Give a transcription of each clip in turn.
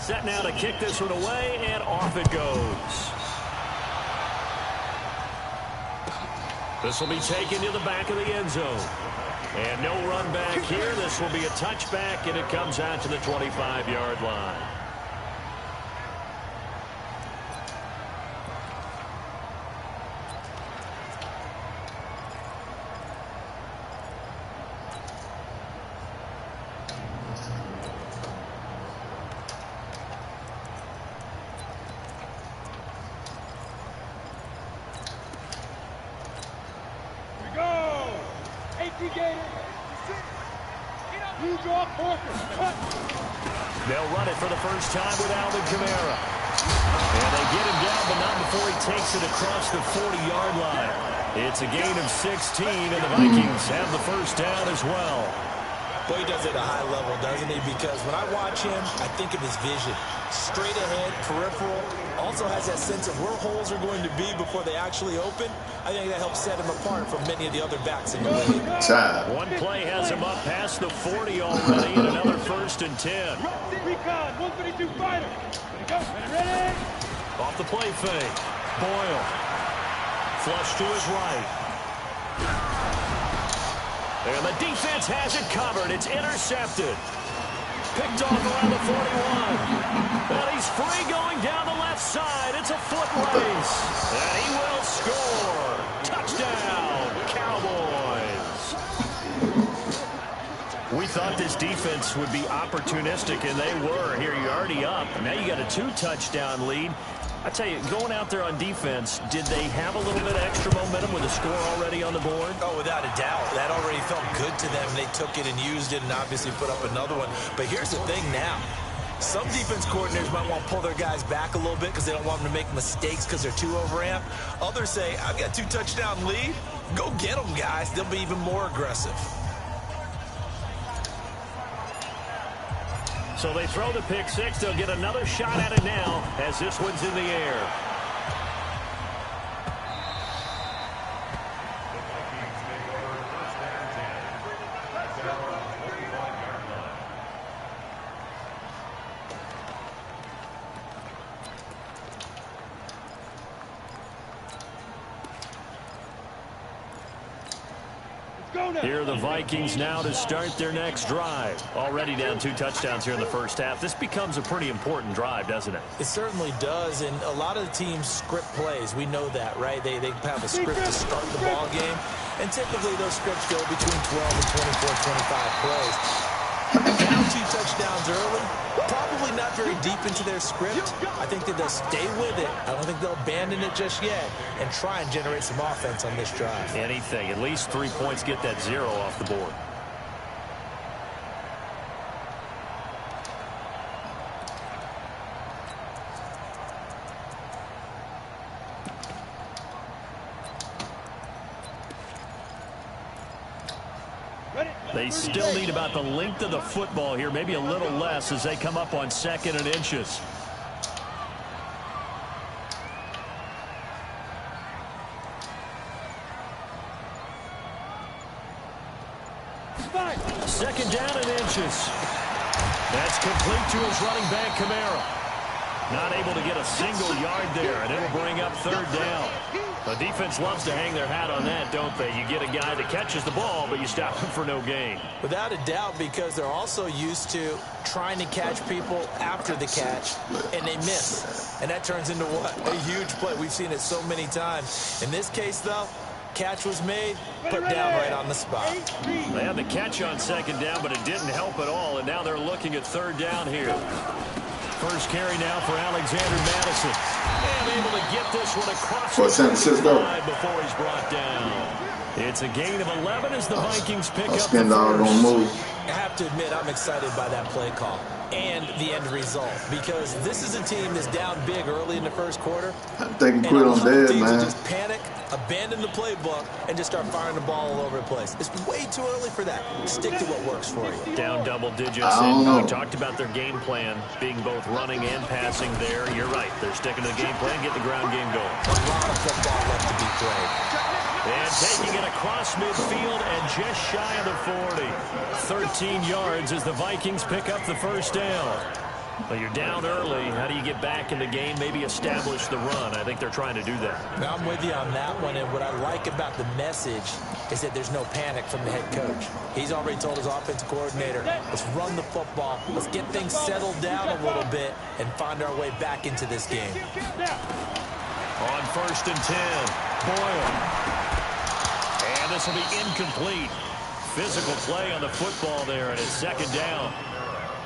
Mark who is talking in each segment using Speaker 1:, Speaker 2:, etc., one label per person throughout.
Speaker 1: Set now to kick this one away, and off it goes. This will be taken to the back of the end zone. And no run back here. This will be a touchback, and it comes out to the 25-yard line. They'll run it for the first time with Alvin Kamara. And they get him down, but not before he takes it across the 40-yard line. It's a gain of 16, and the Vikings have the first down as well.
Speaker 2: Well, he does it at a high level, doesn't he? Because when I watch him, I think of his vision. Straight ahead, peripheral. Also has that sense of where holes are going to be before they actually open. I think that helps set him apart from many of the other backs in the league.
Speaker 1: One play has him up past the 40 already, and another 1st and 10.
Speaker 3: Recon, 132 fighter. Ready?
Speaker 1: Off the play fake. Boyle. Flush to his right. And the defense has it covered. It's intercepted. Picked off around the 41. And he's free going down the left side. It's a foot race. And he will score. Touchdown, Cowboys. We thought this defense would be opportunistic, and they were. Here, you're already up. Now you got a 2-touchdown lead. I tell you, going out there on defense, did they have a little bit of extra momentum with a score already on the board?
Speaker 2: Oh, without a doubt. That already felt good to them. They took it and used it and obviously put up another one. But here's the thing now. Some defense coordinators might want to pull their guys back a little bit because they don't want them to make mistakes because they're too overamped. Others say, I've got a 2-touchdown lead. Go get them, guys. They'll be even more aggressive.
Speaker 1: So they throw the pick six. They'll get another shot at it now as this one's in the air. Here are the Vikings now to start their next drive. Already down 2 touchdowns here in the first half. This becomes a pretty important drive, doesn't it?
Speaker 2: It certainly does, and a lot of the teams script plays. We know that, right? They have a script to start the ball game, and typically those scripts go between 12 and 24, 25 plays. Down 2 touchdowns early, probably not very deep into their script. I think that they'll stay with it. I don't think they'll abandon it just yet and try and generate some offense on this drive.
Speaker 1: Anything. At least 3 points, get that 0 off the board. They still need about the length of the football here, maybe a little less as they come up on 2nd and inches. Second down and inches. That's complete to his running back, Kamara. Not able to get a single yard there, and it'll bring up 3rd down. The defense loves to hang their hat on that, don't they? You get a guy that catches the ball, but you stop him for no gain.
Speaker 2: Without a doubt, because they're also used to trying to catch people after the catch, and they miss. And that turns into what? A huge play. We've seen it so many times. In this case, though, catch was made, put down right on the spot.
Speaker 1: They had the catch on 2nd down, but it didn't help at all, and now they're looking at 3rd down here. First carry now for Alexander Madison. And able to get this one across the 5 before he's brought down. It's a gain of 11 as the Vikings pick up the first.
Speaker 2: I have to admit, I'm excited by that play call and the end result, because this is a team that's down big early in the first quarter.
Speaker 4: I think he quit on dead, man.
Speaker 2: Just panic, abandon the playbook, and just start firing the ball all over the place. It's way too early for that. Stick to what works for you.
Speaker 1: Down double digits. And we talked about their game plan being both running and passing there. You're right. They're sticking to the game plan, get the ground game going.
Speaker 2: A lot of football left to be played.
Speaker 1: And taking it across midfield and just shy of the 40. 13 yards as the Vikings pick up the first down. Well, you're down early. How do you get back in the game, maybe establish the run? I think they're trying to do that.
Speaker 2: Now, I'm with you on that one, and what I like about the message is that there's no panic from the head coach. He's already told his offensive coordinator, let's run the football, let's get things settled down a little bit, and find our way back into this game.
Speaker 1: On 1st and 10, Boyle. And this will be incomplete. Physical play on the football there, and it's 2nd down.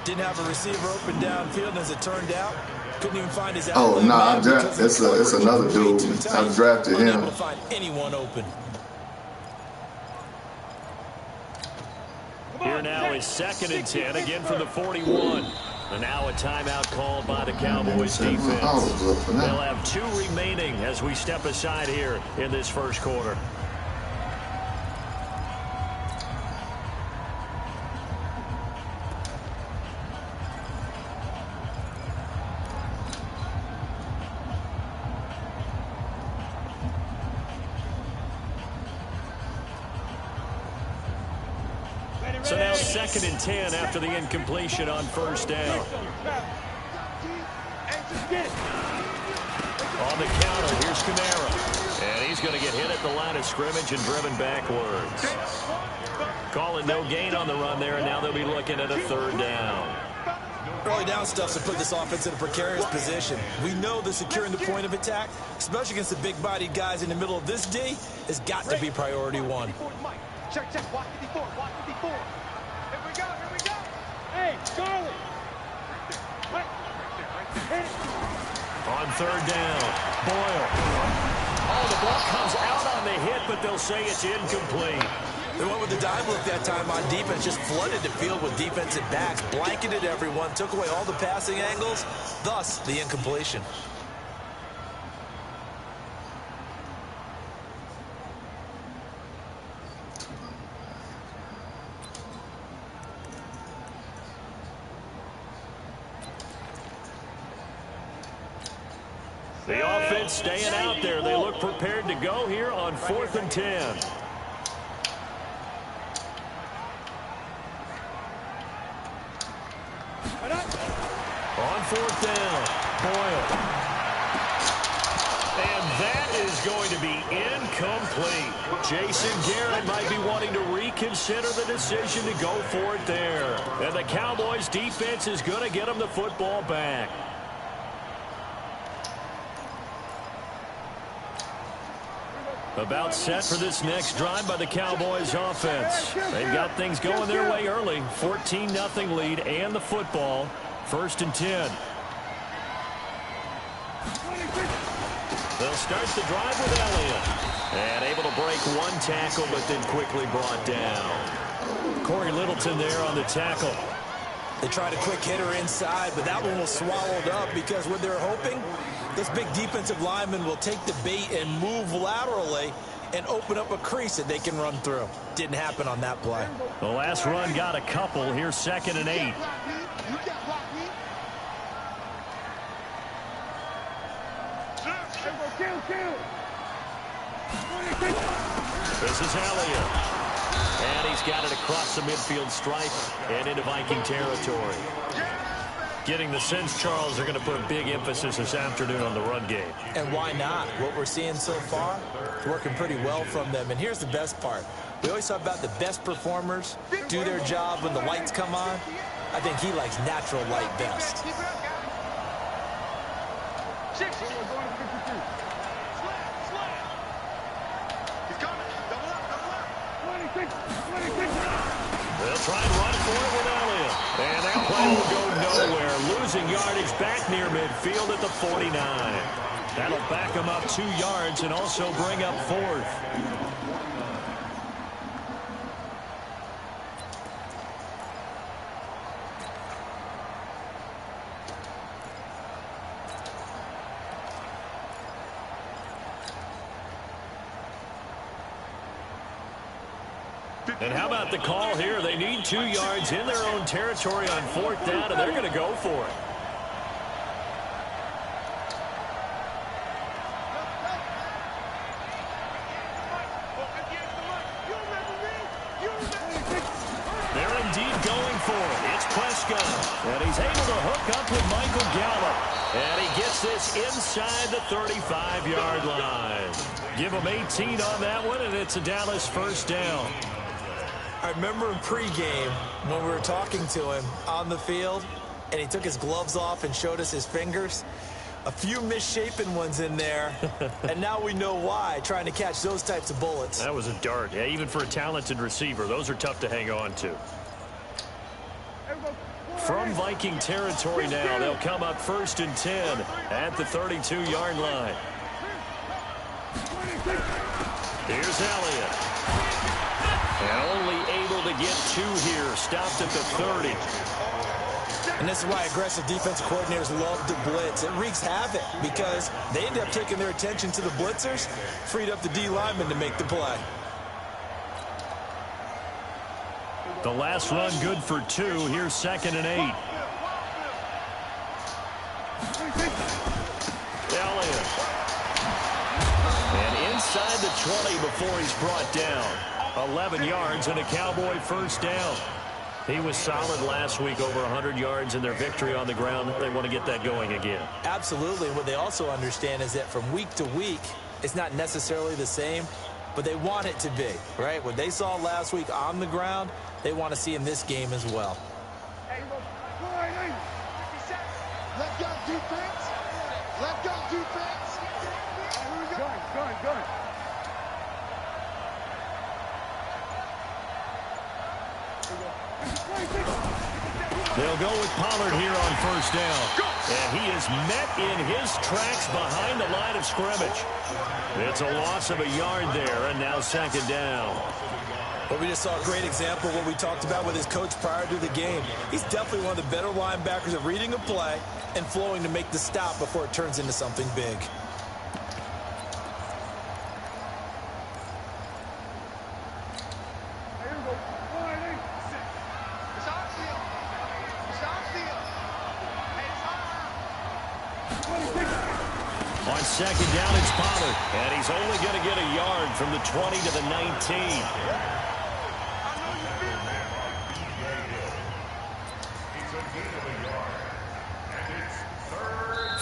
Speaker 2: Didn't have a receiver open downfield, and as it turned out, couldn't even find his
Speaker 4: outlet. Oh, nah, it's another dude. I drafted him.
Speaker 2: Unable to find anyone open.
Speaker 1: Here now is 2nd and 10, again from the 41. And now a timeout called by the Cowboys defense. They'll have 2 remaining as we step aside here in this first quarter. So now 2nd and 10 after the incompletion on 1st down. On the counter, here's Kamara. And he's going to get hit at the line of scrimmage and driven backwards. Calling no gain on the run there, and now they'll be looking at a 3rd down.
Speaker 2: Early down stuff's to put this offense in a precarious position. We know that securing the point of attack, especially against the big-bodied guys in the middle of this D, has got to be priority 1.
Speaker 3: Check, watch 54, watch 54. Here we go. Hey, Charlie. Hit it.
Speaker 1: On 3rd down, Boyle. Oh, the ball comes out on the hit, but they'll say it's incomplete.
Speaker 2: They went with the dive look that time on defense, just flooded the field with defensive backs, blanketed everyone, took away all the passing angles, thus the incompletion.
Speaker 1: The offense staying out there. They look prepared to go here on 4th and 10. On 4th down, Boyle. And that is going to be incomplete. Jason Garrett might be wanting to reconsider the decision to go for it there. And the Cowboys defense is going to get them the football back. About set for this next drive by the Cowboys offense. They've got things going their way early. 14-0 lead and the football. 1st and 10. They'll start the drive with Elliott. And able to break 1 tackle, but then quickly brought down. Corey Littleton there on the tackle.
Speaker 2: They tried a quick hitter inside, but that one was swallowed up because what they're hoping, this big defensive lineman will take the bait and move laterally and open up a crease that they can run through. Didn't happen on that play.
Speaker 1: The last run got a couple. Here's 2nd and 8. This is Elliott. And he's got it across the midfield stripe and into Viking territory. Getting the sense, Charles, they're going to put a big emphasis this afternoon on the run game.
Speaker 2: And why not? What we're seeing so far is working pretty well from them. And here's the best part. We always talk about the best performers do their job when the lights come on. I think he likes natural light best.
Speaker 1: They'll try and run for it with Elliott. And that play will go nowhere. Losing yardage back near midfield at the 49. That'll back them up 2 yards and also bring up 4th. And how about the call here? They need 2 yards in their own territory on 4th down, and they're going to go for it. They're indeed going for it. It's Prescott. And he's able to hook up with Michael Gallup. And he gets this inside the 35-yard line. Give him 18 on that one, and it's a Dallas first down.
Speaker 2: I remember in pregame when we were talking to him on the field, and he took his gloves off and showed us his fingers. A few misshapen ones in there, and now we know why, trying to catch those types of bullets.
Speaker 1: That was a dart. Yeah, even for a talented receiver, those are tough to hang on to. From Viking territory now, they'll come up 1st and 10 at the 32-yard line. Here's Elliott. And only able to get 2 here, stopped at the 30.
Speaker 2: And this is why aggressive defensive coordinators love to blitz. It wreaks havoc because they end up taking their attention to the blitzers, freed up the D lineman to make the play.
Speaker 1: The last run good for 2. Here's 2nd and 8. Elliott. And inside the 20 before he's brought down. 11 yards and a Cowboy first down. He was solid last week, over 100 yards in their victory on the ground. They want to get that going again.
Speaker 2: Absolutely. What they also understand is that from week to week, it's not necessarily the same, but they want it to be, right? What they saw last week on the ground, they want to see in this game as well.
Speaker 3: Let go defense. Let go defense. Go.
Speaker 1: They'll go with Pollard here on first down. And he is met in his tracks behind the line of scrimmage. It's a loss of a yard there, and now 2nd down.
Speaker 2: But we just saw a great example of what we talked about with his coach prior to the game. He's definitely one of the better linebackers at reading a play and flowing to make the stop before it turns into something big.
Speaker 1: On 2nd down, it's Pollard. And he's only going to get a yard from the 20 to the 19.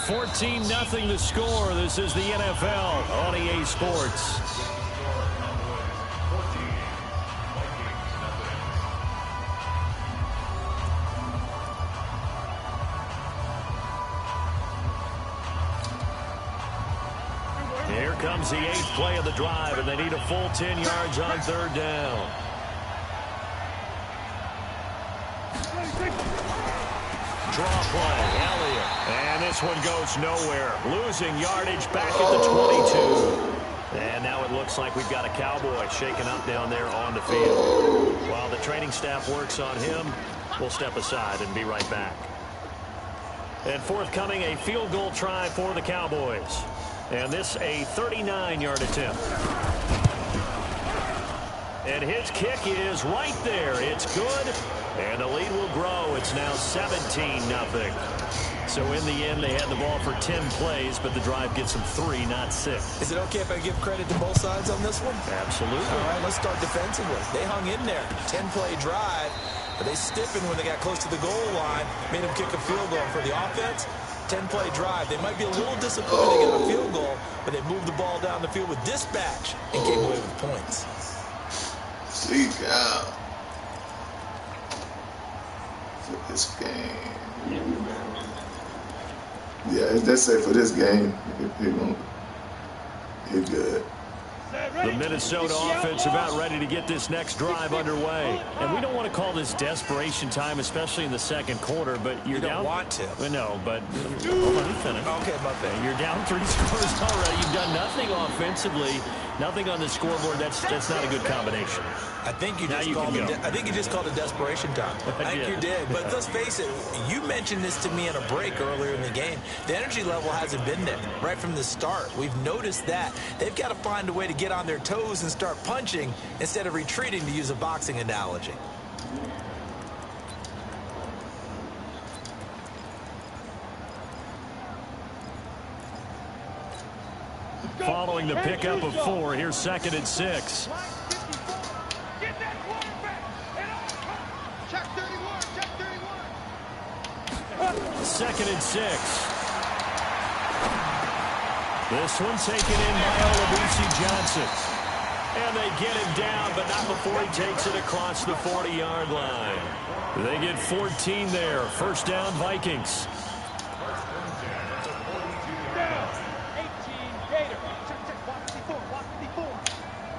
Speaker 1: 14-0 the score. This is the NFL on EA Sports. Here comes the 8th play of the drive, and they need a full 10 yards on 3rd down. Draw play, Elliott. And this one goes nowhere. Losing yardage back at the 22. And now it looks like we've got a Cowboy shaken up down there on the field. While the training staff works on him, we'll step aside and be right back. And forthcoming, a field goal try for the Cowboys. And this a 39-yard attempt. And his kick is right there. It's good. And the lead will grow. It's now 17-0. So in the end, they had the ball for 10 plays, but the drive gets them 3, not 6.
Speaker 2: Is it okay if I give credit to both sides on this one?
Speaker 1: Absolutely.
Speaker 2: All right, let's start defensively. They hung in there. 10-play drive. But they stiffened when they got close to the goal line. Made them kick a field goal. For the offense, 10-play drive. They might be a little disappointed they got a field goal, but they moved the ball down the field with dispatch and came away with points.
Speaker 4: Seek out for this game. Yeah, they say for this game, he good.
Speaker 1: The Minnesota offense about ready to get this next drive underway. And we don't want to call this desperation time, especially in the second quarter, but you're
Speaker 2: you don't
Speaker 1: down.
Speaker 2: Want to.
Speaker 1: Well, no, but hold on, finish.
Speaker 2: Okay, my bad.
Speaker 1: You're down 3 scores already. You've done nothing offensively, nothing on the scoreboard. That's not a good combination.
Speaker 2: I think you just called it desperation time. I think you did. But let's face it, you mentioned this to me in a break earlier in the game. The energy level hasn't been there right from the start. We've noticed that. They've got to find a way to get on their toes and start punching instead of retreating, to use a boxing analogy.
Speaker 1: Following the pickup of 4, here's 2nd and 6.
Speaker 3: Get that quarterback. Check 31. Check 31.
Speaker 1: 2nd and 6. This one taken in by Olabusi Johnson. And they get him down, but not before he takes it across the 40-yard line. They get 14 there. First down, Vikings.
Speaker 3: Down. 18, Gator. Check. Walk 54.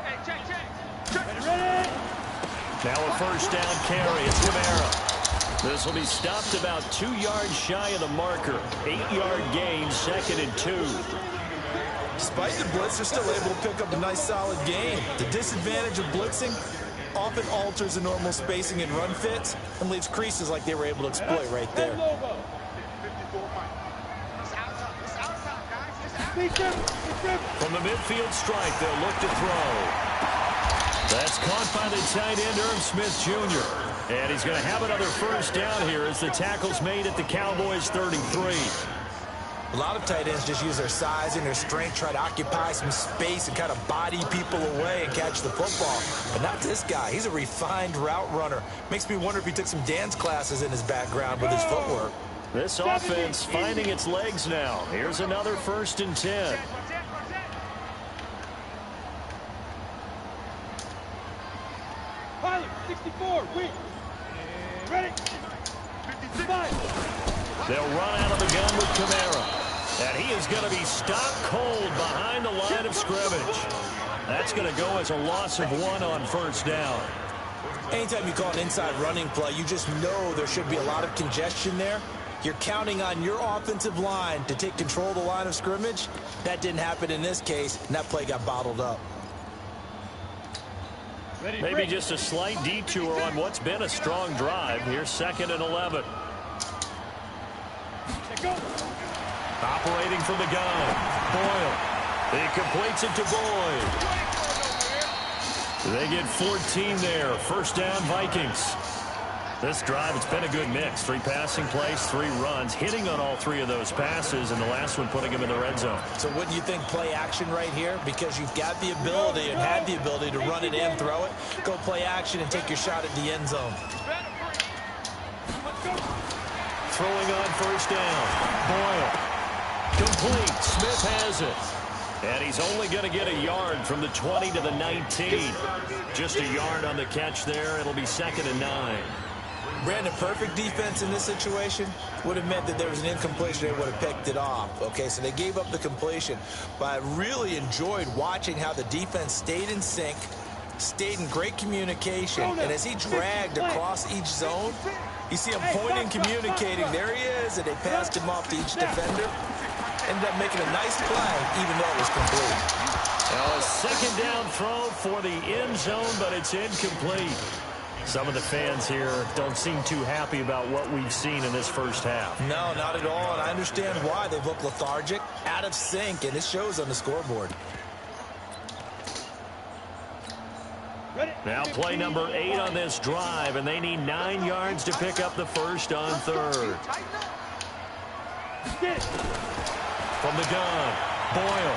Speaker 3: Hey, check. Ready?
Speaker 1: Now a first down carry. It's Kamara. This will be stopped about 2 yards shy of the marker. 8-yard gain, 2nd and 2.
Speaker 2: Despite the blitz, they're still able to pick up a nice, solid gain. The disadvantage of blitzing often alters the normal spacing and run fits and leaves creases like they were able to exploit right there.
Speaker 1: From the midfield strike, they'll look to throw. That's caught by the tight end, Irv Smith Jr. And he's going to have another first down here as the tackle's made at the Cowboys' 33.
Speaker 2: A lot of tight ends just use their size and their strength, try to occupy some space and kind of body people away and catch the football. But not this guy. He's a refined route runner. Makes me wonder if he took some dance classes in his background with his footwork.
Speaker 1: This offense finding its legs now. Here's another 1st and 10.
Speaker 3: Pilot, 64, wait. Ready? 55.
Speaker 1: They'll run out of the gun with Kamara. And he is going to be stopped cold behind the line of scrimmage. That's going to go as a loss of 1 on first down.
Speaker 2: Anytime you call an inside running play, you just know there should be a lot of congestion there. You're counting on your offensive line to take control of the line of scrimmage. That didn't happen in this case, and that play got bottled up.
Speaker 1: Maybe just a slight detour on what's been a strong drive. Here's 2nd and 11. Operating from the gun, Boyle. He completes it to Boyd. They get 14 there. First down, Vikings. This drive, it's been a good mix. 3 passing plays, 3 runs, hitting on all 3 of those passes, and the last one putting him in the red zone.
Speaker 2: So wouldn't you think play action right here? Because you've got the ability and had the ability to run it in, throw it, go play action, and take your shot at the end zone.
Speaker 1: Throwing on first down. Boyle. Complete. Smith has it. And he's only going to get a yard from the 20 to the 19. Just a yard on the catch there. It'll be 2nd and 9.
Speaker 2: Brandon, perfect defense in this situation would have meant that there was an incompletion. They would have picked it off. Okay, so they gave up the completion. But I really enjoyed watching how the defense stayed in sync, stayed in great communication, and as he dragged across each zone, you see him pointing, communicating. There he is, and they passed him off to each defender. Ended up making a nice play, even though it was complete.
Speaker 1: Now a 2nd down throw for the end zone, but it's incomplete. Some of the fans here don't seem too happy about what we've seen in this first half.
Speaker 2: No, not at all, and I understand why. They've looked lethargic, out of sync, and it shows on the scoreboard.
Speaker 1: Now play number 8 on this drive, and they need 9 yards to pick up the first on 3rd. From the gun, Boyle.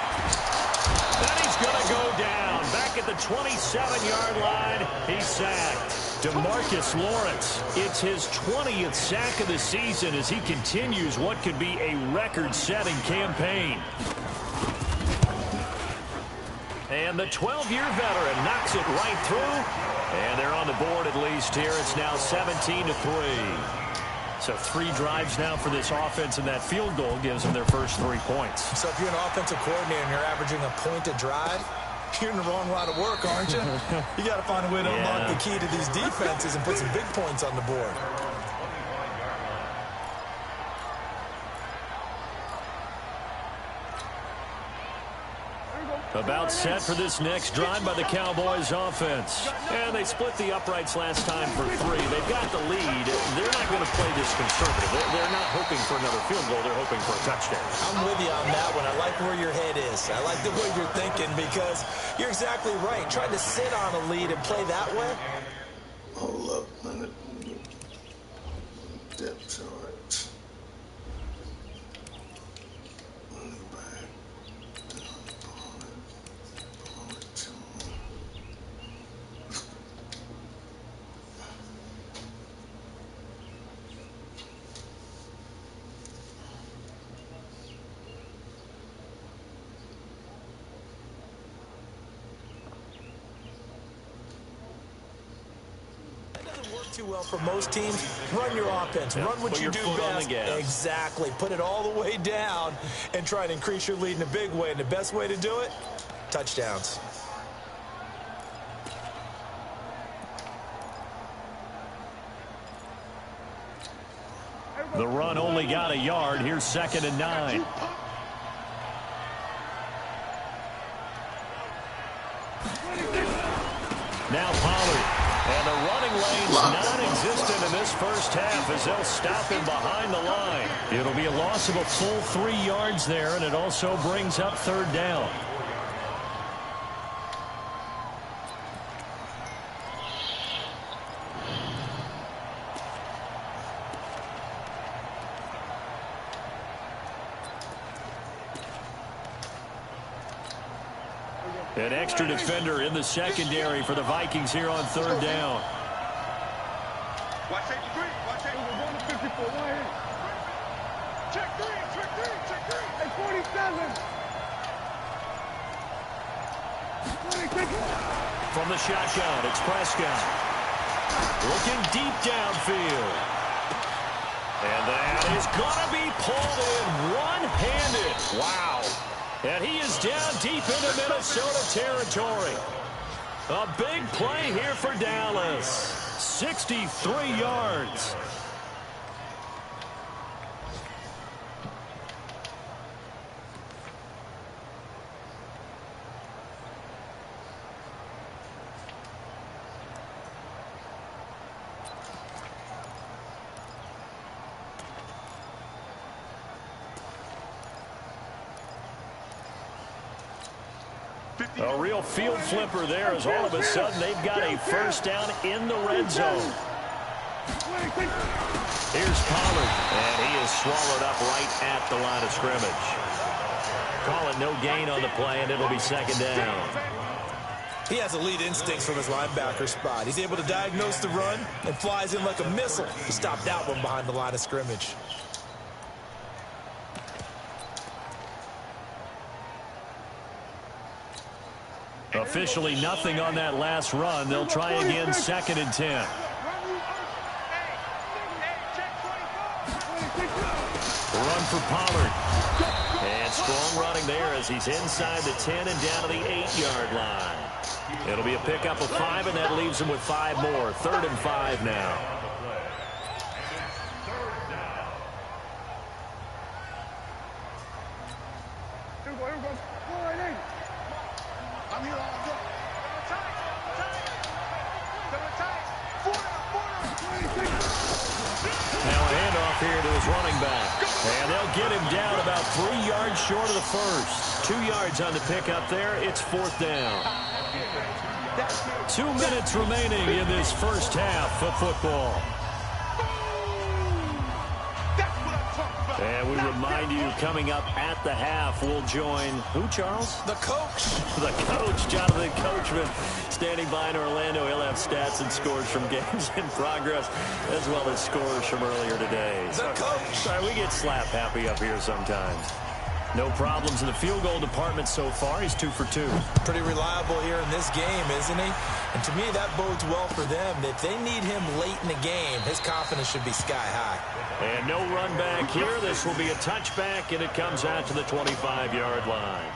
Speaker 1: Then he's going to go down. Back at the 27-yard line, he's sacked. DeMarcus Lawrence, it's his 20th sack of the season as he continues what could be a record-setting campaign. And the 12-year veteran knocks it right through. And they're on the board at least here. It's now 17-3. So 3 drives now for this offense, and that field goal gives them their first 3 points.
Speaker 2: So if you're an offensive coordinator and you're averaging a point a drive, you're in the wrong line of work, aren't you? You got to find a way to unlock the key to these defenses and put some big points on the board.
Speaker 1: About set for this next drive by the Cowboys offense. And they split the uprights last time for 3. They've got the lead. They're not going to play this conservative. They're not hoping for another field goal. They're hoping for a touchdown.
Speaker 2: I'm with you on that one. I like where your head is. I like the way you're thinking because you're exactly right. Trying to sit on a lead and play that way.
Speaker 4: Hold up a minute. Depth chart.
Speaker 2: too well for most teams. Run your offense. Run what you do best. Exactly. Put it all the way down and try to increase your lead in a big way. And the best way to do it, touchdowns.
Speaker 1: The run only got a yard. Here's 2nd and 9. Now Pollard. And the running lane's non-existent in this first half as they'll stop him behind the line. It'll be a loss of a full 3 yards there, and it also brings up 3rd down. An extra defender in the secondary for the Vikings here on 3rd down.
Speaker 3: Watch 83. Watch 83. We're going to 54. Right here. Check 3. Check 3. Check 3. Hey, 47.
Speaker 1: From the shotgun, it's Prescott. Looking deep downfield. And that is going to be pulled in one-handed. Wow. And he is down deep into Minnesota territory. A big play here for Dallas. 63 yards. A real field flipper there as all of a sudden they've got a first down in the red zone. Here's Pollard, and he is swallowed up right at the line of scrimmage. Call it no gain on the play, and it'll be 2nd down.
Speaker 2: He has elite instincts from his linebacker spot. He's able to diagnose the run and flies in like a missile to stop that one behind the line of scrimmage.
Speaker 1: Officially nothing on that last run. They'll try again 2nd and 10. Run for Pollard. And strong running there as he's inside the 10 and down to the 8-yard line. It'll be a pickup of 5, and that leaves him with 5 more. 3rd and 5 now. Here to his running back. And they'll get him down about 3 yards short of the first. 2 yards on the pickup there. It's 4th down. 2 minutes remaining in this first half of football. And we remind you, coming up at the half, we'll join who, Charles?
Speaker 2: The coach.
Speaker 1: The coach, Jonathan Coachman, standing by in Orlando. He'll have stats and scores from games in progress, as well as scores from earlier today.
Speaker 2: The coach.
Speaker 1: Sorry, we get slap happy up here sometimes. No problems in the field goal department so far. He's 2 for 2.
Speaker 2: Pretty reliable here in this game, isn't he? And to me, that bodes well for them. If they need him late in the game, his confidence should be sky high.
Speaker 1: And no run back here. This will be a touchback, and it comes out to the 25-yard line.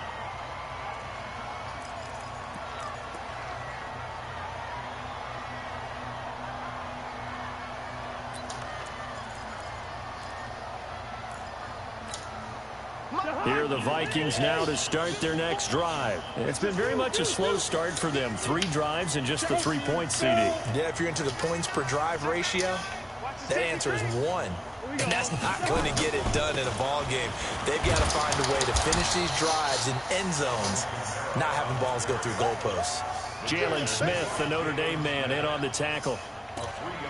Speaker 1: Here are the Vikings now to start their next drive. It's been very much a slow start for them. 3 drives and just the 3 points, CD.
Speaker 2: Yeah, if you're into the points per drive ratio, that answer is 1. And that's not going to get it done in a ball game. They've got to find a way to finish these drives in end zones, not having balls go through goalposts.
Speaker 1: Jalen Smith, the Notre Dame man, in on the tackle.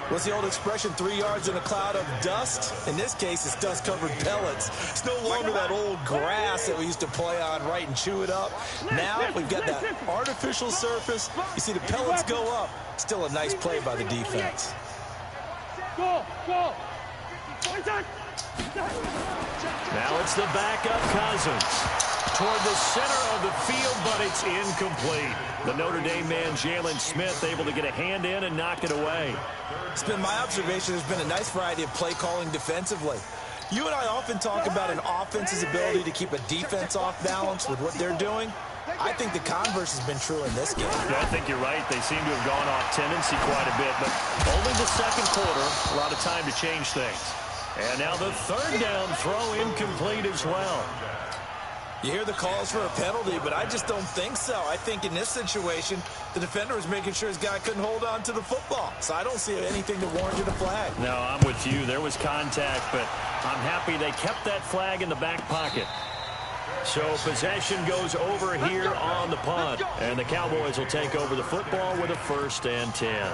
Speaker 2: What's the old expression, 3 yards in a cloud of dust? In this case, it's dust-covered pellets. It's no longer that old grass that we used to play on, right, and chew it up. Now we've got that artificial surface. You see the pellets go up. Still a nice play by the defense.
Speaker 3: Go!
Speaker 1: Now it's the backup Cousins. Toward the center of the field, but it's incomplete. The Notre Dame man, Jalen Smith, able to get a hand in and knock it away.
Speaker 2: It's been my observation there's been a nice variety of play calling defensively. You and I often talk about an offense's ability to keep a defense off balance with what they're doing. I think the converse has been true in this game.
Speaker 1: Yeah, I think you're right. They seem to have gone off tendency quite a bit, but only the second quarter, a lot of time to change things. And now the third down throw incomplete as well.
Speaker 2: You hear the calls for a penalty, but I just don't think so. I think in this situation, the defender was making sure his guy couldn't hold on to the football. So I don't see anything that warranted a flag.
Speaker 1: No, I'm with you. There was contact, but I'm happy they kept that flag in the back pocket. So possession goes over here on the punt, and the Cowboys will take over the football with a 1st and 10.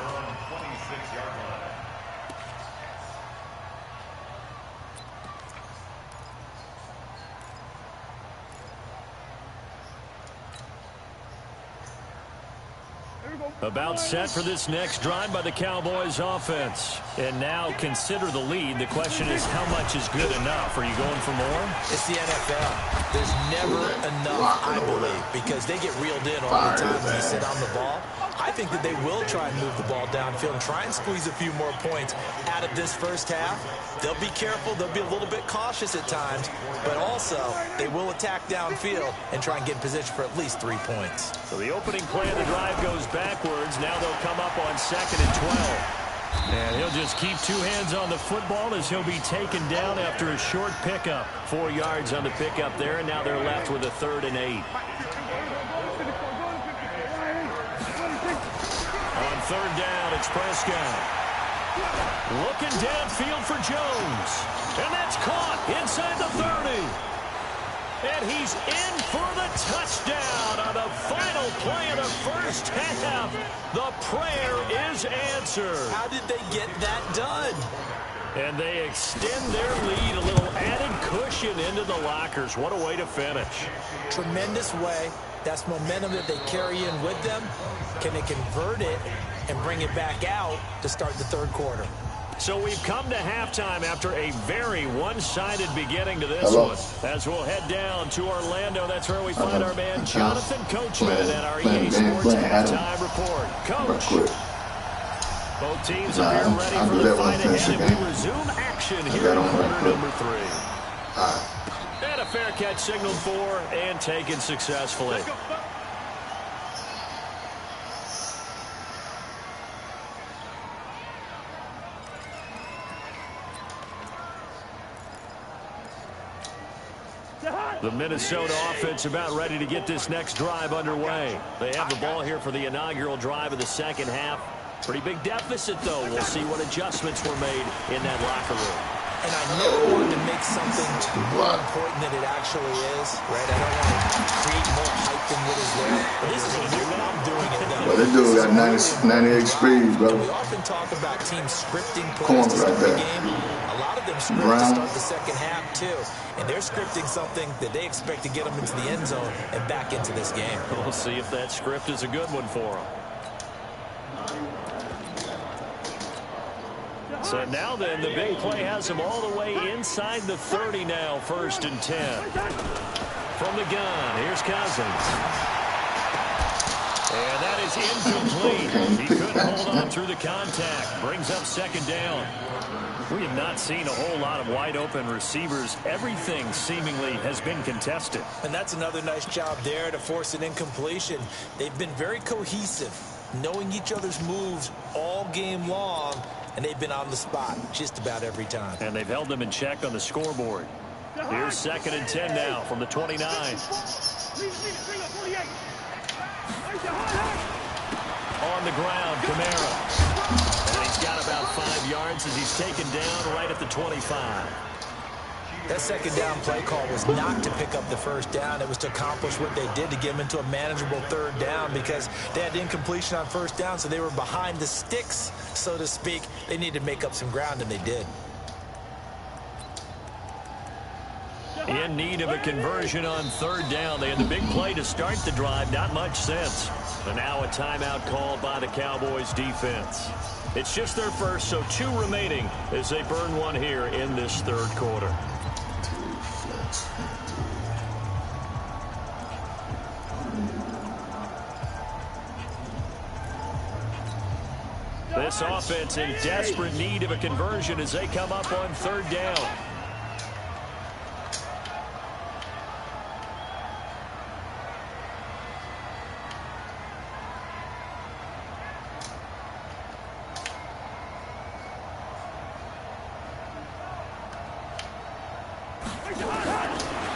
Speaker 1: About set for this next drive by the Cowboys offense. And now consider the lead. The question is, how much is good enough? Are you going for more?
Speaker 2: It's the NFL. There's never enough, I believe, because they get reeled in all the time when you sit on the ball. I think that they will try and move the ball downfield and try and squeeze a few more points out of this first half. They'll be careful. They'll be a little bit cautious at times, but also they will attack downfield and try and get in position for at least 3 points.
Speaker 1: So the opening play of the drive goes backwards. Now they'll come up on 2nd and 12. And he'll just keep 2 hands on the football as he'll be taken down after a short pickup. 4 yards on the pickup there, and now they're left with a 3rd and 8. On 3rd down, it's Prescott. Looking downfield for Jones. And that's caught inside the 30. And he's in for the touchdown on the final play of the first half. The prayer is answered.
Speaker 2: How did they get that done?
Speaker 1: And they extend their lead, a little added cushion into the lockers. What a way to finish.
Speaker 2: Tremendous way. That's momentum that they carry in with them. Can they convert it and bring it back out to start the 3rd quarter?
Speaker 1: So we've come to halftime after a very one-sided beginning to this one. As we'll head down to Orlando, that's where we find our man Jonathan Coachman at our EA Sports halftime report. Coach, both teams are here ready for the fight ahead, and we resume action here in quarter number 3. And a fair catch signaled for and taken successfully. The Minnesota offense about ready to get this next drive underway. They have the ball here for the inaugural drive of the second half. Pretty big deficit, though. We'll see what adjustments were made in that locker room.
Speaker 2: And I never wanted to make something more important than it actually is, right? I don't want to create more hype than what is there. But this is a new way I'm doing it, though.
Speaker 4: Well, this dude got 98 speed, bro.
Speaker 2: We often talk about teams scripting plays to start the game. A lot of them script to start the second half, too. And they're scripting something that they expect to get them into the end zone and back into this game.
Speaker 1: We'll see if that script is a good one for them. So now then, the big play has them all the way inside the 30 now, 1st and 10. From the gun, here's Cousins. And that is incomplete. He couldn't hold on through the contact. Brings up 2nd down. We have not seen a whole lot of wide-open receivers. Everything seemingly has been contested.
Speaker 2: And that's another nice job there to force an incompletion. They've been very cohesive, knowing each other's moves all game long. And they've been on the spot just about every time.
Speaker 1: And they've held them in check on the scoreboard. Here's 2nd and 10 now from the 29. On the ground, Kamara. And he's got about 5 yards as he's taken down right at the 25.
Speaker 2: That 2nd down play call was not to pick up the 1st down. It was to accomplish what they did to get them into a manageable 3rd down because they had incompletion on 1st down, so they were behind the sticks, so to speak. They needed to make up some ground, and they did.
Speaker 1: In need of a conversion on 3rd down. They had the big play to start the drive. Not much sense. And now a timeout called by the Cowboys defense. It's just their first, so 2 remaining as they burn one here in this 3rd quarter. This offense in desperate need of a conversion as they come up on third down.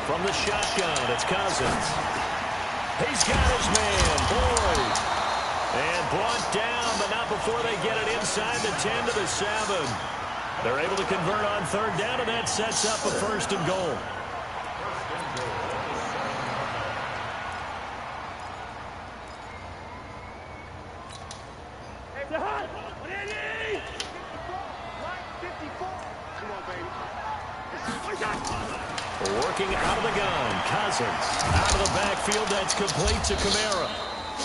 Speaker 1: From the shotgun, it's Cousins. He's got his man, Boyd. And brought down, but not before they get it inside the 10 to the 7. They're able to convert on third down, and that sets up a 1st and goal. Working out of the gun, Cousins. Out of the backfield, that's complete to Kamara.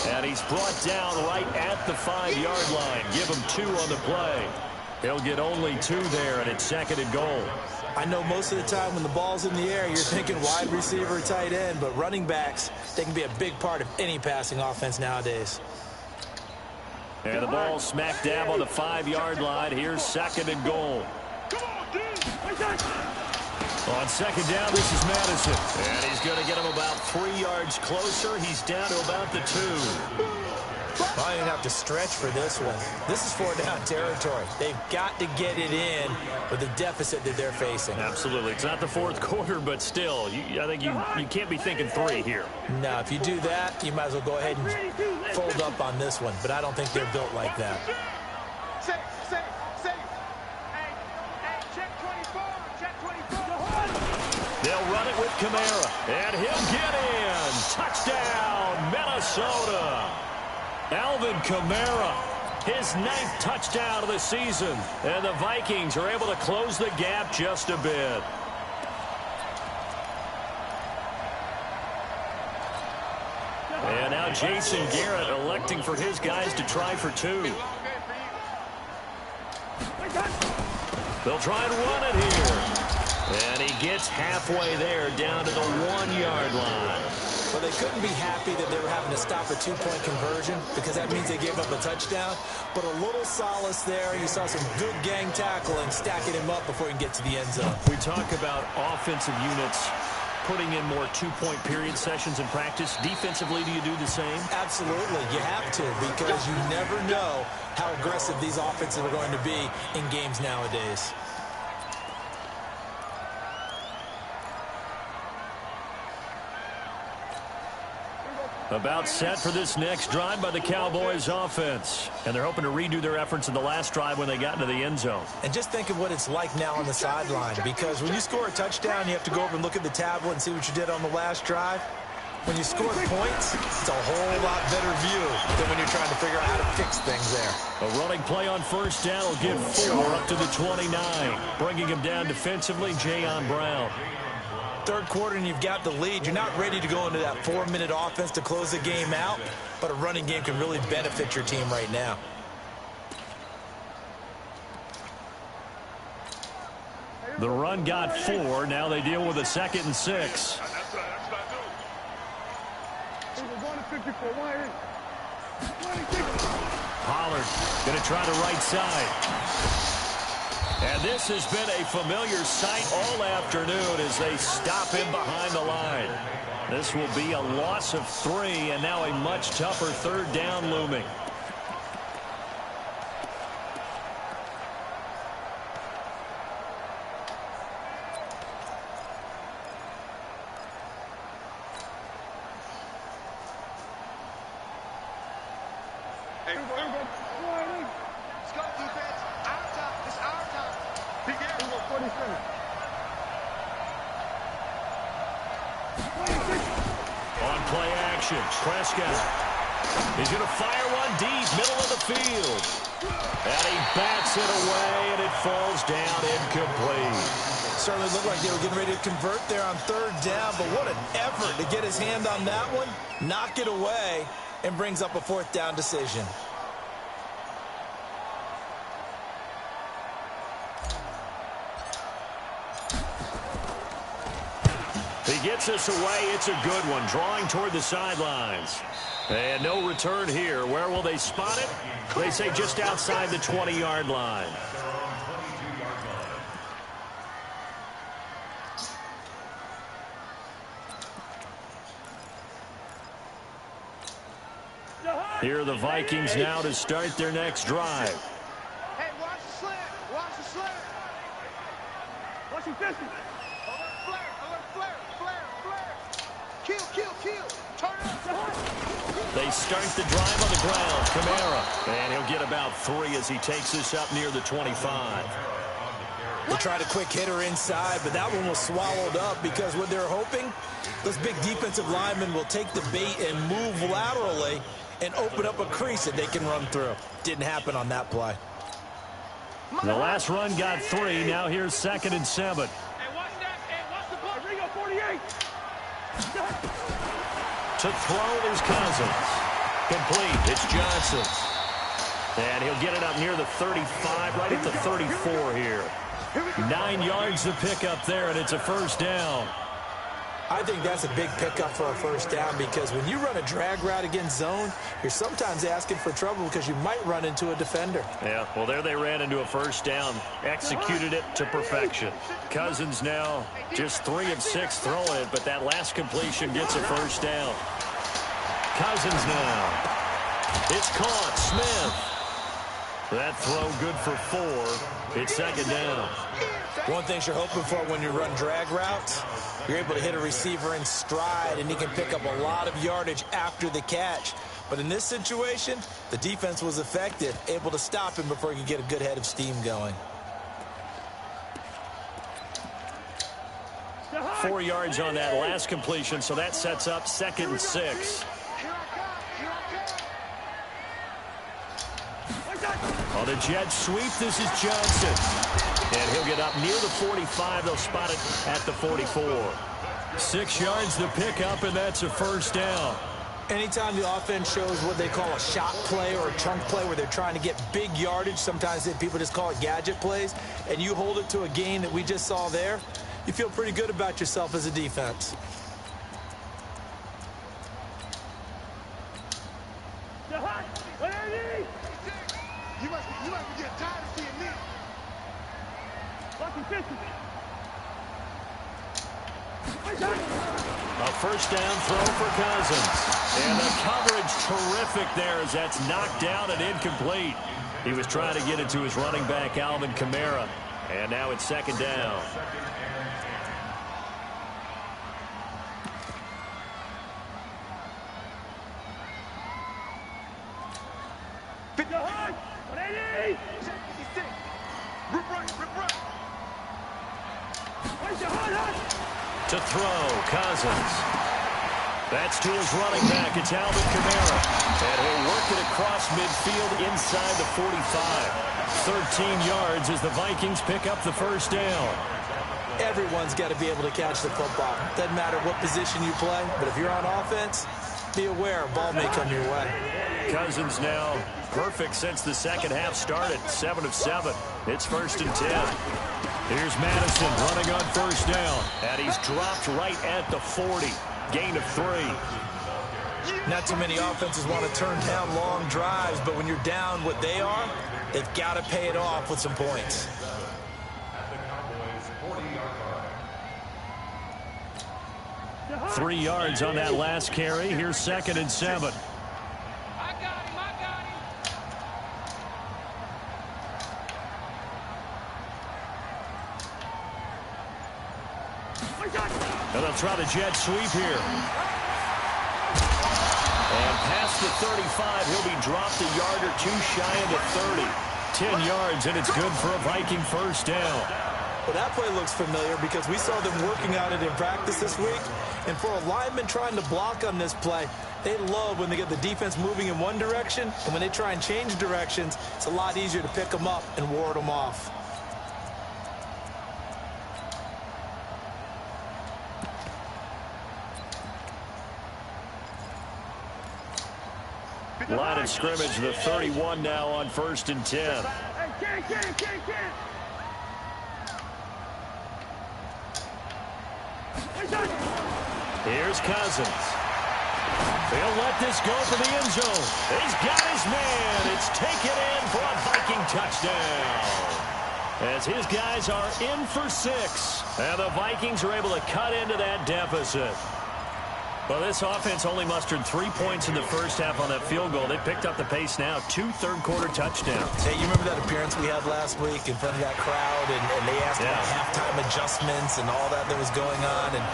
Speaker 1: And he's brought down right at the 5-yard line. Give him 2 on the play. He'll get only 2 there, and it's 2nd and goal.
Speaker 2: I know most of the time when the ball's in the air, you're thinking wide receiver, tight end, but running backs, they can be a big part of any passing offense nowadays.
Speaker 1: And the ball smack dab on the 5-yard line. Here's 2nd and goal. On 2nd down, this is Madison. And he's going to get him about 3 yards closer. He's down to about the 2.
Speaker 2: I didn't have to stretch for this one. This is 4-down territory. They've got to get it in with the deficit that they're facing.
Speaker 1: Absolutely. It's not the 4th quarter, but still, I think you can't be thinking 3 here.
Speaker 2: No, if you do that, you might as well go ahead and fold up on this one. But I don't think they're built like that.
Speaker 1: They'll run it with Kamara, and he'll get in. Touchdown, Minnesota. Alvin Kamara, his 9th touchdown of the season. And the Vikings are able to close the gap just a bit. And now Jason Garrett electing for his guys to try for 2. They'll try and run it here. And he gets halfway there, down to the 1-yard line.
Speaker 2: Well, they couldn't be happy that they were having to stop a 2-point conversion because that means they gave up a touchdown. But a little solace there. You saw some good gang tackling, stacking him up before he can get to the end zone.
Speaker 1: We talk about offensive units putting in more 2-point period sessions in practice. Defensively, do you do the same?
Speaker 2: Absolutely. You have to, because you never know how aggressive these offenses are going to be in games nowadays.
Speaker 1: About set for this next drive by the Cowboys offense. And they're hoping to redo their efforts in the last drive when they got into the end zone.
Speaker 2: And just think of what it's like now on the sideline, because when you score a touchdown, you have to go over and look at the tablet and see what you did on the last drive. When you score points, it's a whole lot better view than when you're trying to figure out how to fix things there.
Speaker 1: A running play on 1st down will give 4 up to the 29. Bringing him down defensively, Jayon Brown.
Speaker 2: 3rd quarter and you've got the lead. You're not ready to go into that 4-minute offense to close the game out, but a running game can really benefit your team right now.
Speaker 1: The run got 4. Now they deal with a 2nd and 6. Pollard going to try the right side. And this has been a familiar sight all afternoon as they stop him behind the line. This will be a loss of 3, and now a much tougher 3rd down looming. Prescott. He's going to fire one deep, middle of the field. And he bats it away, and it falls down incomplete.
Speaker 2: Certainly looked like they were getting ready to convert there on 3rd down, but what an effort to get his hand on that one, knock it away, and brings up a 4th down decision.
Speaker 1: gets us away. It's a good one, drawing toward the sidelines. And no return here. Where will they spot it? They say just outside the 20-yard line. Here are the Vikings now to start their next drive.
Speaker 3: Hey, watch the slant. Watch the slant. Watch your distance. Alert, flare. Kill. Turn up.
Speaker 1: They start the drive on the ground. Kamara. And he'll get about 3 as he takes this up near the 25.
Speaker 2: They tried a quick hitter inside, but that one was swallowed up because what they're hoping, those big defensive linemen will take the bait and move laterally and open up a crease that they can run through. Didn't happen on that play.
Speaker 1: The last run got 3. Now here's 2nd and 7.
Speaker 3: Hey, watch that. Hey, watch the ball. Ringo 48.
Speaker 1: To throw is Cousins. Complete. It's Johnson. And he'll get it up near the 35, right at the 34 here. 9 yards to pick up there, and it's a first down.
Speaker 2: I think that's a big pickup for a first down because when you run a drag route against zone, you're sometimes asking for trouble because you might run into a defender.
Speaker 1: Yeah, well, there they ran into a first down. Executed it to perfection. Cousins now just 3 of 6 throwing it, but that last completion gets a first down. Cousins now. It's caught. Smith. That throw good for 4. It's 2nd down.
Speaker 2: One thing you're hoping for when you run drag routes, you're able to hit a receiver in stride, and he can pick up a lot of yardage after the catch. But in this situation, the defense was effective, able to stop him before he could get a good head of steam going.
Speaker 1: 4 yards on that last completion, so that sets up 2nd and 6. On the jet sweep, this is Johnson. And he'll get up near the 45. They'll spot it at the 44. 6 yards to pick up, and that's a first down.
Speaker 2: Anytime the offense shows what they call a shot play or a chunk play where they're trying to get big yardage, sometimes people just call it gadget plays, and you hold it to a gain that we just saw there, you feel pretty good about yourself as a defense.
Speaker 3: You must be getting tired of seeing me.
Speaker 1: A first down throw for Cousins. And the coverage terrific there as that's knocked down and incomplete. He was trying to get it to his running back, Alvin Kamara. And now it's 2nd down. To throw, Cousins. That's to his running back. It's Alvin Kamara. And he'll work it across midfield inside the 45. 13 yards as the Vikings pick up the first down.
Speaker 2: Everyone's got to be able to catch the football. Doesn't matter what position you play, but if you're on offense, be aware a ball may come your way.
Speaker 1: Cousins now perfect since the second half started. 7 of 7. It's 1st and 10. Here's Madison running on first down. And he's dropped right at the 40. Gain of 3.
Speaker 2: Not too many offenses want to turn down long drives, but when you're down what they are, they've got to pay it off with some points.
Speaker 1: Three yards on that last carry. Here's 2nd and 7. And they'll try the jet sweep here. And past the 35, he'll be dropped a yard or 2 shy of the 30. 10 yards, and it's good for a Viking first down.
Speaker 2: Well, that play looks familiar because we saw them working on it in practice this week. And for a lineman trying to block on this play, they love when they get the defense moving in one direction. And when they try and change directions, it's a lot easier to pick them up and ward them off.
Speaker 1: Line of scrimmage, the 31 now on 1st and 10. Here's Cousins. They'll let this go for the end zone. He's got his man. It's taken in for a Viking touchdown. As his guys are in for 6. And the Vikings are able to cut into that deficit. Well, this offense only mustered 3 points in the first half on that field goal. They picked up the pace now. 2 third-quarter touchdowns.
Speaker 2: Hey, you remember that appearance we had last week in front of that crowd? And they asked about halftime adjustments and all that was going on. And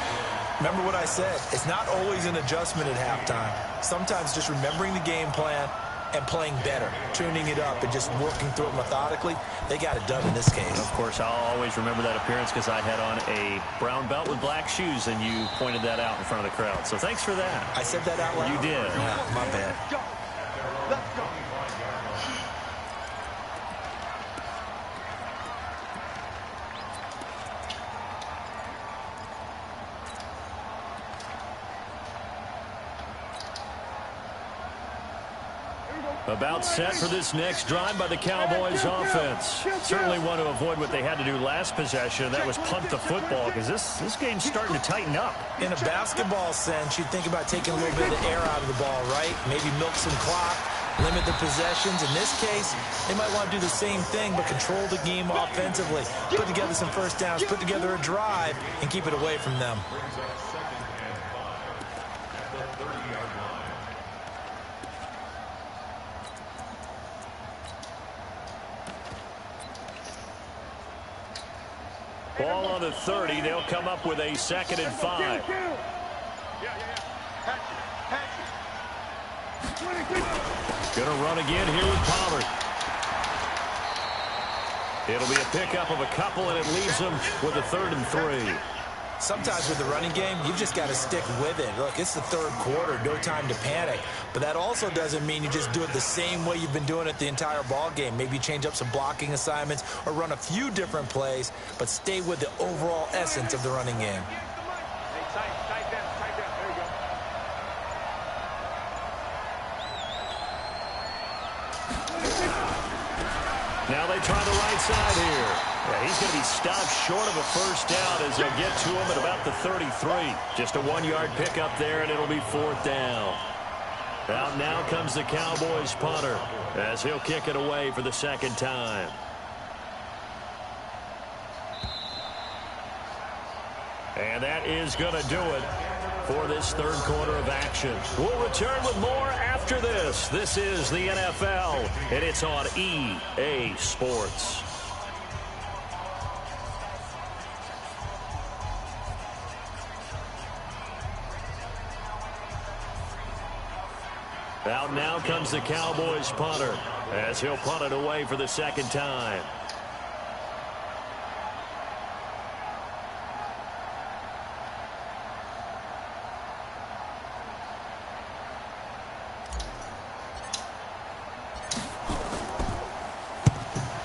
Speaker 2: remember what I said. It's not always an adjustment at halftime. Sometimes just remembering the game plan and playing better, tuning it up and just working through it methodically. They got it done in this case.
Speaker 1: Of course, I'll always remember that appearance because I had on a brown belt with black shoes, and you pointed that out in front of the crowd. So thanks for that.
Speaker 2: I said that out loud?
Speaker 1: You did.
Speaker 2: Yeah, my bad.
Speaker 3: Let's go.
Speaker 1: About set for this next drive by the Cowboys offense. Certainly want to avoid what they had to do last possession. That was punt the football because this game's starting to tighten up.
Speaker 2: In a basketball sense, you think about taking a little bit of the air out of the ball, right? Maybe milk some clock, limit the possessions. In this case, they might want to do the same thing but control the game offensively. Put together some first downs, put together a drive, and keep it away from them.
Speaker 1: Ball on the 30. They'll come up with a 2nd and 5. Gonna run again here with Pollard. It'll be a pickup of a couple, and it leaves them with a 3rd and 3.
Speaker 2: Sometimes with the running game, you've just got to stick with it. Look, it's the third quarter, no time to panic. But that also doesn't mean you just do it the same way you've been doing it the entire ball game. Maybe change up some blocking assignments or run a few different plays, but stay with the overall essence of the running game.
Speaker 3: Hey, tight down. There you go.
Speaker 1: Now they try the right side here. Yeah, he's going to be stopped short of a first down as they'll get to him at about the 33. Just a 1-yard pickup there, and it'll be 4th down. Out now comes the Cowboys punter as he'll kick it away for the 2nd time. And that is going to do it for this third quarter of action. We'll return with more after this. This is the NFL, and it's on EA Sports. Out now comes the Cowboys punter as he'll punt it away for the 2nd time.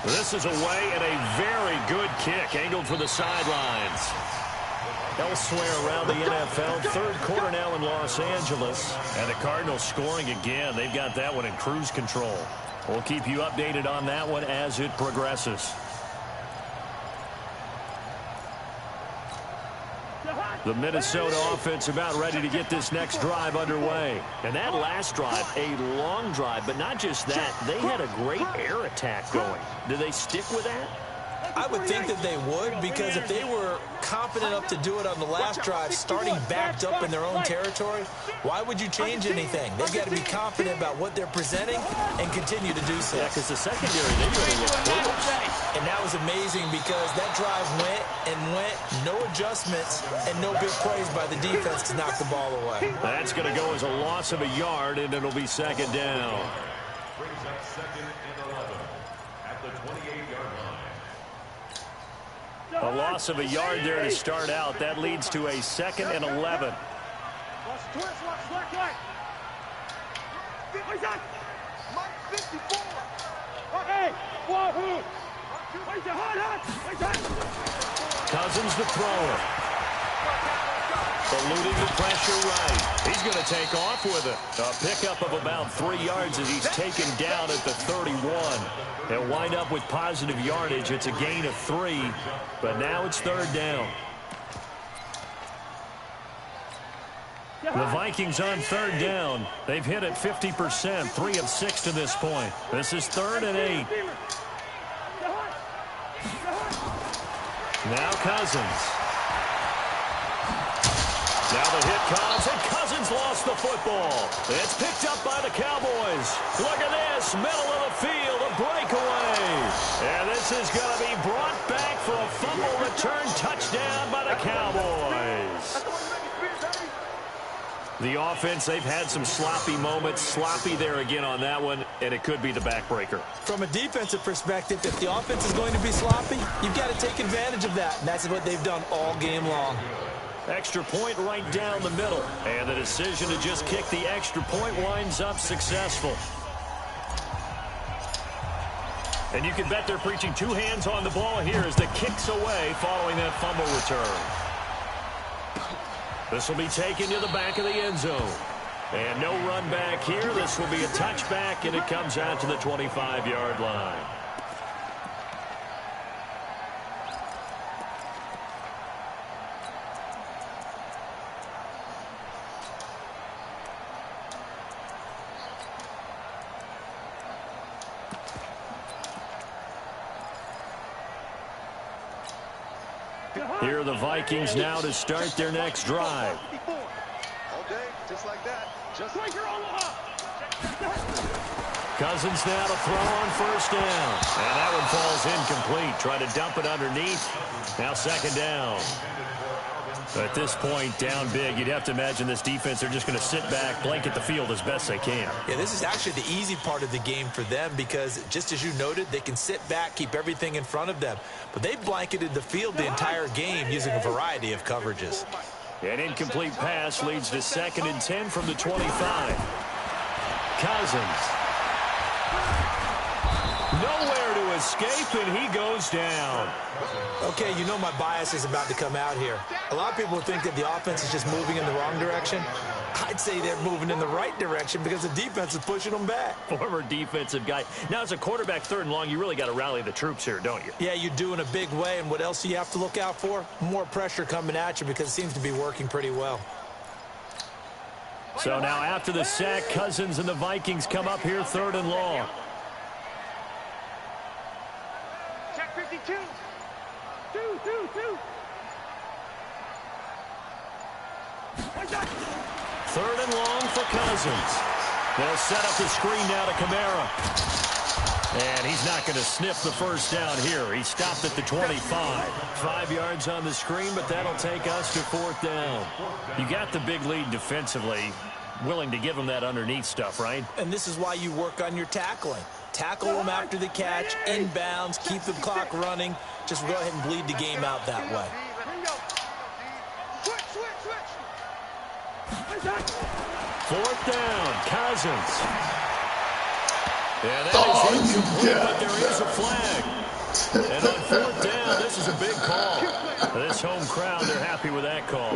Speaker 1: This is away and a very good kick angled for the sidelines. Elsewhere around the NFL, third quarter now in Los Angeles. And the Cardinals scoring again. They've got that one in cruise control. We'll keep you updated on that one as it progresses. The Minnesota offense about ready to get this next drive underway. And that last drive, a long drive, but not just that. They had a great air attack going. Do they stick with that?
Speaker 2: I would think that they would, because if they were confident enough to do it on the last drive, starting backed up in their own territory, why would you change anything? They've got to be confident about what they're presenting and continue to do so.
Speaker 1: Yeah, because the secondary, they really look close.
Speaker 2: And that was amazing because that drive went and went, no adjustments, and no big plays by the defense to knock the ball away.
Speaker 1: That's going to go as a loss of a yard, and it'll be 2nd down.
Speaker 5: Brings up 2nd and 11 at the 28-yard line.
Speaker 1: A loss of a yard there to start out. That leads to a 2nd and 11.
Speaker 3: Watch twist, watch right. Where's that? Mark 54. Okay, wahoo. Where's the hot? Where's that?
Speaker 1: Cousins the thrower. Eluding the pressure right. He's going to take off with it. A pickup of about 3 yards as he's taken down at the 31. They'll wind up with positive yardage. It's a gain of 3, but now it's 3rd down. The Vikings on third down. They've hit it 50%, 3 of 6 to this point. This is 3rd and 8. Now Cousins. Now the hit comes, and Cousins lost the football. It's picked up by the Cowboys. Look at this, middle of the field, a breakaway. And this is going to be brought back for a fumble return touchdown by the Cowboys. The offense, they've had some sloppy moments. Sloppy there again on that one, and it could be the backbreaker.
Speaker 2: From a defensive perspective, if the offense is going to be sloppy, you've got to take advantage of that, and that's what they've done all game long.
Speaker 1: Extra point right down the middle. And the decision to just kick the extra point winds up successful. And you can bet they're preaching 2 hands on the ball here as the kick's away following that fumble return. This will be taken to the back of the end zone. And no run back here. This will be a touchback, and it comes out to the 25-yard line. Here are the Vikings now to start their next drive. Cousins now to throw on first down. And that one falls incomplete. Try to dump it underneath. Now 2nd down. At this point, down big, you'd have to imagine this defense, they're just going to sit back, blanket the field as best they can.
Speaker 2: Yeah, this is actually the easy part of the game for them because, just as you noted, they can sit back, keep everything in front of them. But they blanketed the field the entire game using a variety of coverages.
Speaker 1: An incomplete pass leads to 2nd and 10 from the 25. Cousins. Nowhere to escape, and he goes down.
Speaker 2: Okay, you know my bias is about to come out here. A lot of people think that the offense is just moving in the wrong direction. I'd say they're moving in the right direction because the defense is pushing them back.
Speaker 1: Former defensive guy. Now, as a quarterback 3rd and long, you really got to rally the troops here, don't you?
Speaker 2: Yeah, you do in a big way. And what else do you have to look out for? More pressure coming at you because it seems to be working pretty well.
Speaker 1: So now after the sack, Cousins and the Vikings come up here 3rd and long.
Speaker 3: Check 52. 2.
Speaker 1: 3rd and long for Cousins. They'll set up the screen now to Kamara. And he's not going to sniff the first down here. He stopped at the 25. 5 yards on the screen, but that'll take us to 4th down. You got the big lead defensively. Willing to give them that underneath stuff, right?
Speaker 2: And this is why you work on your tackling. Tackle them after the catch, inbounds, keep the clock running. Just go ahead and bleed the game out that way.
Speaker 1: 4th down, Cousins. Yeah, that is incomplete, but there is a flag. And on 4th down, this is a big call. This home crowd, they're happy with that call.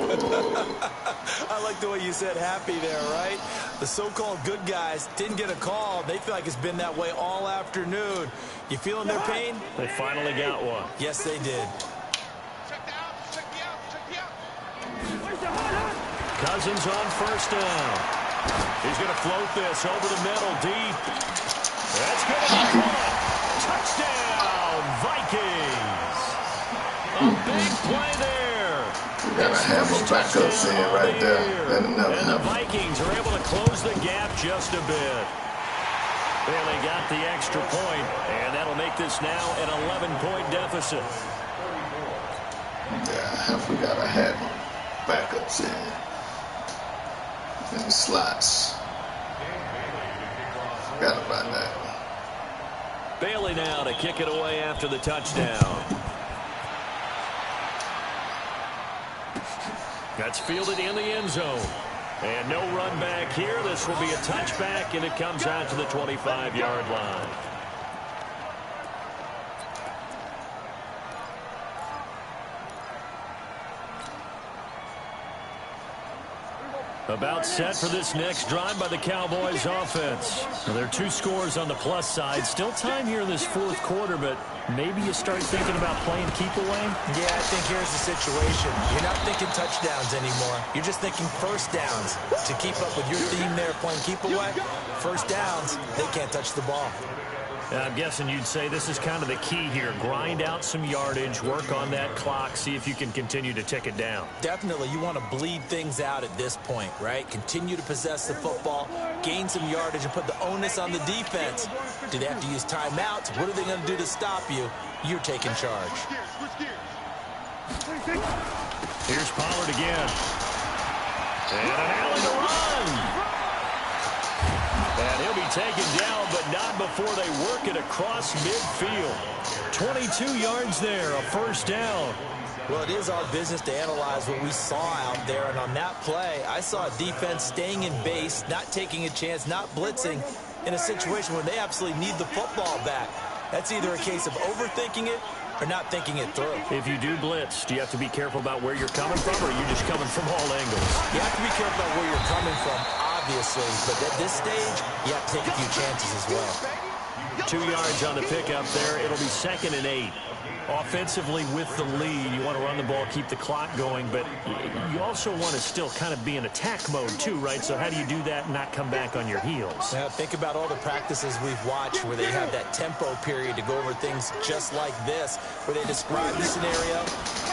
Speaker 2: I like the way you said happy there, right? The so-called good guys didn't get a call. They feel like it's been that way all afternoon. You feeling their pain?
Speaker 1: They finally got one.
Speaker 2: Yes, they did.
Speaker 1: Cousins on first down. He's going to float this over the middle, deep. That's going to be caught. Touchdown, Vikings. A big play there.
Speaker 4: We got to have a backups in right there.
Speaker 1: And the Vikings are able to close the gap just a bit. Well, they got the extra point, and that'll make this now an 11-point deficit.
Speaker 4: Yeah, we got to have backups in the slots. Forgot about that.
Speaker 1: Bailey now to kick it away after the touchdown. That's fielded in the end zone. And no run back here. This will be a touchback, and it comes out to the 25-yard line. About set for this next drive by the Cowboys offense. Well, there are 2 scores on the plus side. Still time here in this fourth quarter, but maybe you start thinking about playing keep away?
Speaker 2: Yeah, I think here's the situation. You're not thinking touchdowns anymore. You're just thinking first downs. To keep up with your theme there, playing keep away, first downs, they can't touch the ball.
Speaker 1: I'm guessing you'd say this is kind of the key here. Grind out some yardage, work on that clock, see if you can continue to tick it down.
Speaker 2: Definitely, you want to bleed things out at this point, right? Continue to possess the football, gain some yardage, and put the onus on the defense. Do they have to use timeouts? What are they going to do to stop you? You're taking charge.
Speaker 1: Here's Pollard again. And an Allen to run. And he'll be taken down, but not before they work it across midfield. 22 yards there, a first down.
Speaker 2: Well, it is our business to analyze what we saw out there, and on that play, I saw a defense staying in base, not taking a chance, not blitzing, in a situation where they absolutely need the football back. That's either a case of overthinking it or not thinking it through.
Speaker 1: If you do blitz, do you have to be careful about where you're coming from, or are you just coming from all angles?
Speaker 2: You have to be careful about where you're coming from, obviously, but at this stage, you have to take a few chances as well.
Speaker 1: 2 yards on the pickup there. It'll be 2nd and 8. Offensively with the lead, you want to run the ball, keep the clock going, but you also want to still kind of be in attack mode too, right? So how do you do that and not come back on your heels?
Speaker 2: Now, think about all the practices we've watched where they have that tempo period to go over things just like this, where they describe the scenario,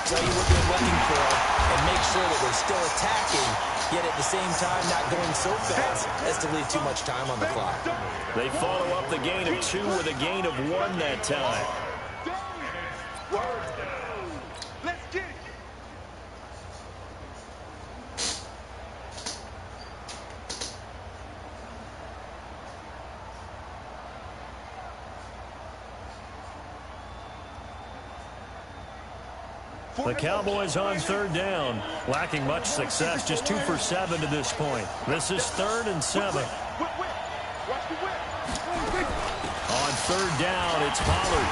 Speaker 2: tell you what they're looking for, and make sure that they're still attacking, yet at the same time not going so fast as to leave too much time on the clock.
Speaker 1: They follow up the gain of 2 with a gain of 1 that time.
Speaker 3: Let's get it.
Speaker 1: The Cowboys on 3rd down, lacking much success, just 2 for 7 to this point. This is 3rd and 7. On 3rd down, it's Pollard.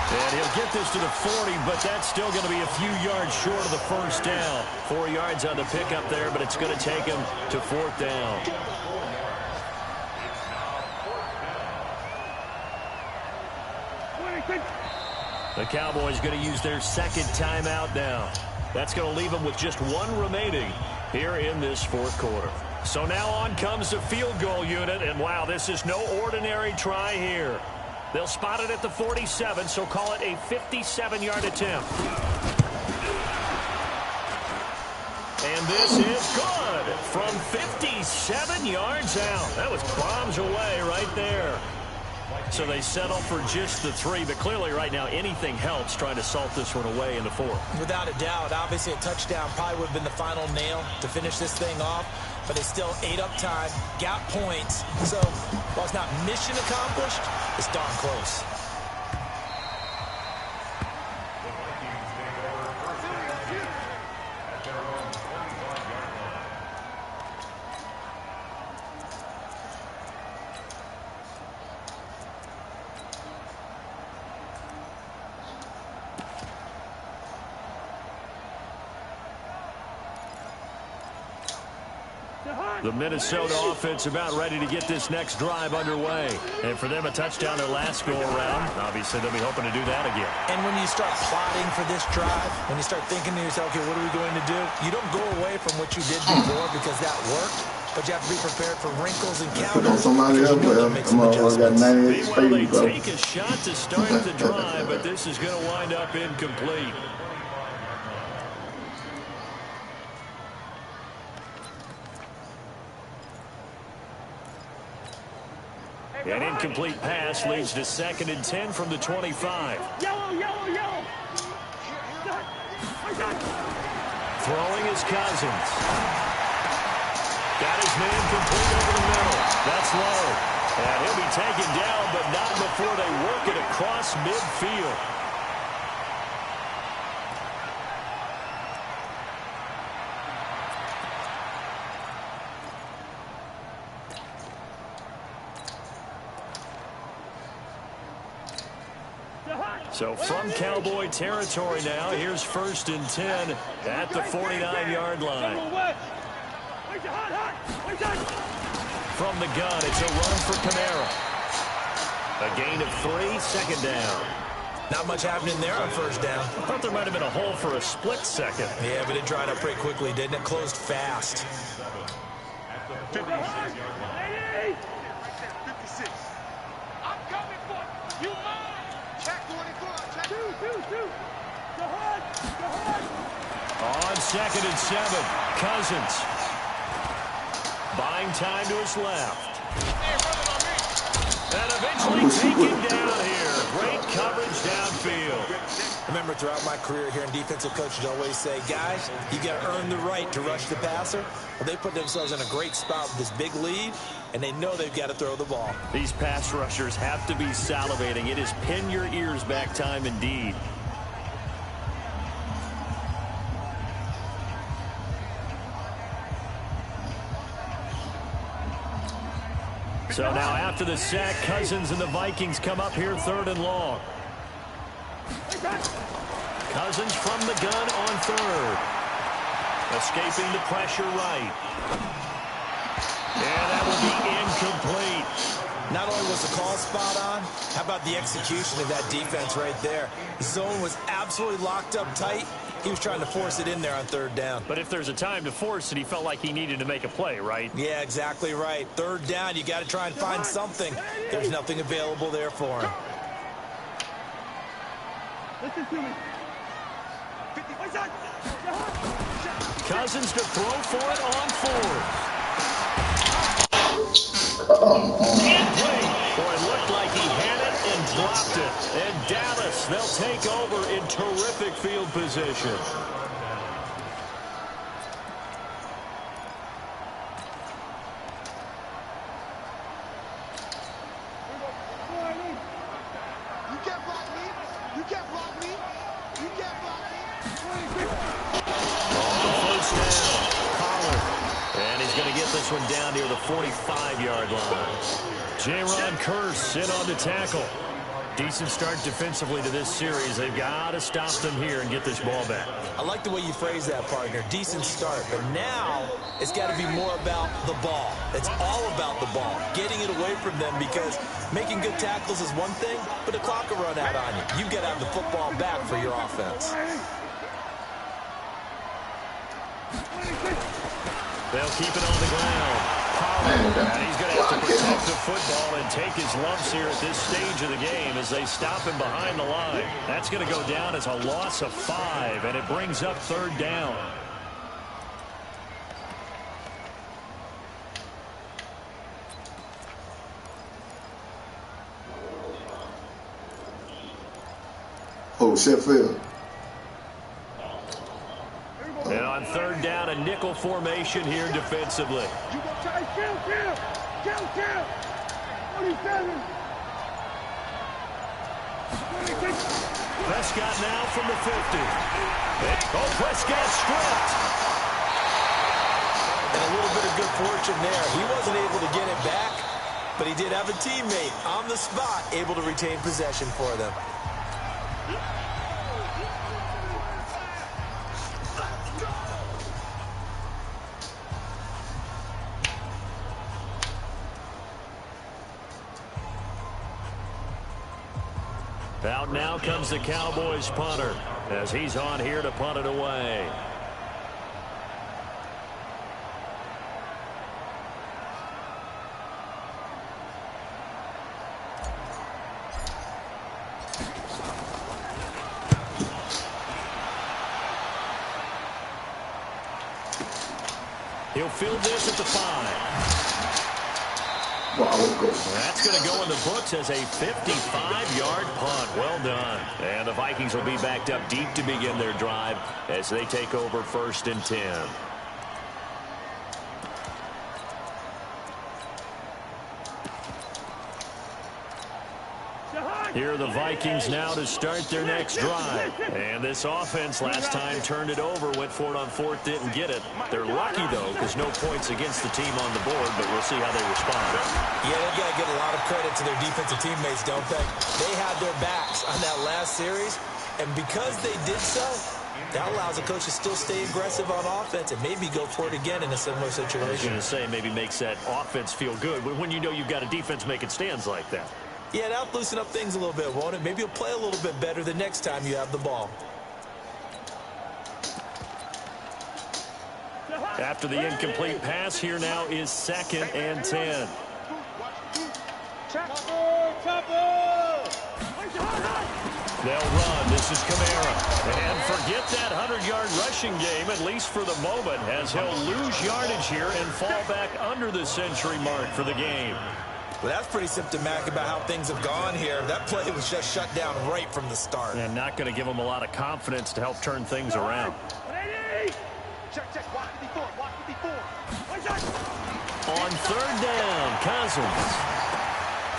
Speaker 1: And he'll get this to the 40, but that's still going to be a few yards short of the first down. 4 yards on the pickup there, but it's going to take him to 4th down. The Cowboys going to use their 2nd timeout now. That's going to leave them with just 1 remaining here in this 4th quarter. So now on comes the field goal unit, and wow, this is no ordinary try here. They'll spot it at the 47, so call it a 57-yard attempt. And this is good from 57 yards out. That was bombs away right there. So they settle for just the 3, but clearly right now anything helps trying to salt this one away into 4.
Speaker 2: Without a doubt, obviously a touchdown probably would have been the final nail to finish this thing off, but they still ate up time, got points. So while it's not mission accomplished, it's darn close.
Speaker 1: The Minnesota offense about ready to get this next drive underway. And for them, a touchdown their last go-around. Obviously, they'll be hoping to do that again.
Speaker 2: And when you start plotting for this drive, when you start thinking to yourself, okay, what are we going to do? You don't go away from what you did before because that worked, but you have to be prepared for wrinkles and counters.
Speaker 4: Put on somebody else, well, got 98
Speaker 1: They take a shot to start the drive, but this is going to wind up incomplete. An incomplete pass leads to 2nd and 10 from the 25.
Speaker 3: Yellow.
Speaker 1: Throwing is Cousins. Got his man complete over the middle. That's low. And he'll be taken down, but not before they work it across midfield. So from Cowboy territory now, here's 1st and 10 at the 49-yard line. From the gun, it's a run for Kamara. A gain of 3, second down.
Speaker 2: Not much happening there on first down.
Speaker 1: I thought there might have been a hole for a split second.
Speaker 2: Yeah, but it dried up pretty quickly, didn't it? Closed fast.
Speaker 5: At the 46-yard line.
Speaker 3: 56. I'm coming for you. Mine. Check 24. Check. Two. Go ahead.
Speaker 1: On 2nd and 7, Cousins. Buying time to his left. And eventually taken down here. Great coverage downfield.
Speaker 2: Remember, throughout my career here in defensive coaches always say, guys, you got to earn the right to rush the passer. Well, they put themselves in a great spot with this big lead, and they know they've got to throw the ball.
Speaker 1: These pass rushers have to be salivating. It is pin your ears back time indeed. So now after the sack, Cousins and the Vikings come up here 3rd and long. Cousins from the gun on 3rd. Escaping the pressure right. And that will be incomplete.
Speaker 2: Not only was the call spot on, how about the execution of that defense right there? The zone was absolutely locked up tight. He was trying to force it in there on 3rd down.
Speaker 1: But if there's a time to force it, he felt like he needed to make a play, right?
Speaker 2: Yeah, exactly right. 3rd down, you got to try and find something. There's nothing available there for him.
Speaker 3: Listen to me.
Speaker 1: Cousins to throw for it on 4th. Boy, it looked like he had it and dropped it. And Dallas, they'll take over in terrific field position.
Speaker 3: You can't block me. You can't block me. You can't block me.
Speaker 1: First down, Pollard. And he's going to get this one down near the 45-yard line. Jaron Kearse in on the tackle. Decent start defensively to this series. They've got to stop them here and get this ball back.
Speaker 2: I like the way you phrase that, partner. Decent start. But now it's got to be more about the ball. It's all about the ball. Getting it away from them, because making good tackles is one thing, but the clock will run out on you. You've got to have the football back for your offense.
Speaker 1: They'll keep it on the ground. Pollard, and he's going to have to protect the football and take his lumps here at this stage of the game as they stop him behind the line. That's going to go down as a loss of 5, and it brings up 3rd down.
Speaker 4: Oh, Sheffield.
Speaker 1: And on 3rd down, a nickel formation here defensively.
Speaker 3: You go try kill. 47. 26.
Speaker 1: Prescott now from the 50. Oh, Prescott stripped.
Speaker 2: And a little bit of good fortune there. He wasn't able to get it back, but he did have a teammate on the spot able to retain possession for them.
Speaker 1: Out now comes the Cowboys punter as he's on here to punt it away. He'll field this at the 5. That's going to go in the books as a 55-yard punt. Well done. And the Vikings will be backed up deep to begin their drive as they take over 1st and 10. Here are the Vikings now to start their next drive. And this offense last time turned it over, went for it on 4th, didn't get it. They're lucky, though, because no points against the team on the board, but we'll see how they respond.
Speaker 2: Yeah, they've got to give a lot of credit to their defensive teammates, don't they? They had their backs on that last series, and because they did so, That allows the coach to still stay aggressive on offense and maybe go for it again in a similar situation.
Speaker 1: I was going to say, maybe makes that offense feel good when you know you've got a defense making stands like that.
Speaker 2: Yeah, that'll loosen up things a little bit, won't it? Maybe you'll play a little bit better the next time you have the ball.
Speaker 1: After the incomplete pass, here now is 2nd and 10. They'll run. This is Kamara. And forget that 100-yard rushing game, at least for the moment, as he'll lose yardage here and fall back under the century mark for the game.
Speaker 2: Well, that's pretty symptomatic about how things have gone here. That play was just shut down right from the start.
Speaker 1: And not going to give them a lot of confidence to help turn things around. On 3rd down, Cousins.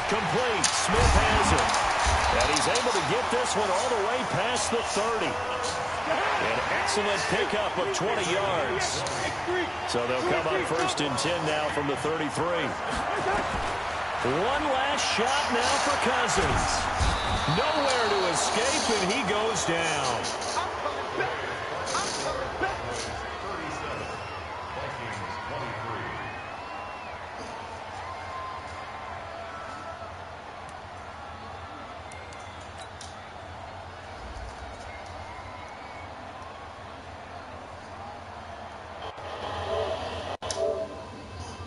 Speaker 1: Complete. Smith has it. And he's able to get this one all the way past the 30. An excellent pickup of 20 yards. So they'll come up 1st and 10 now from the 33. One last shot now for Cousins. Nowhere to escape, and he goes down.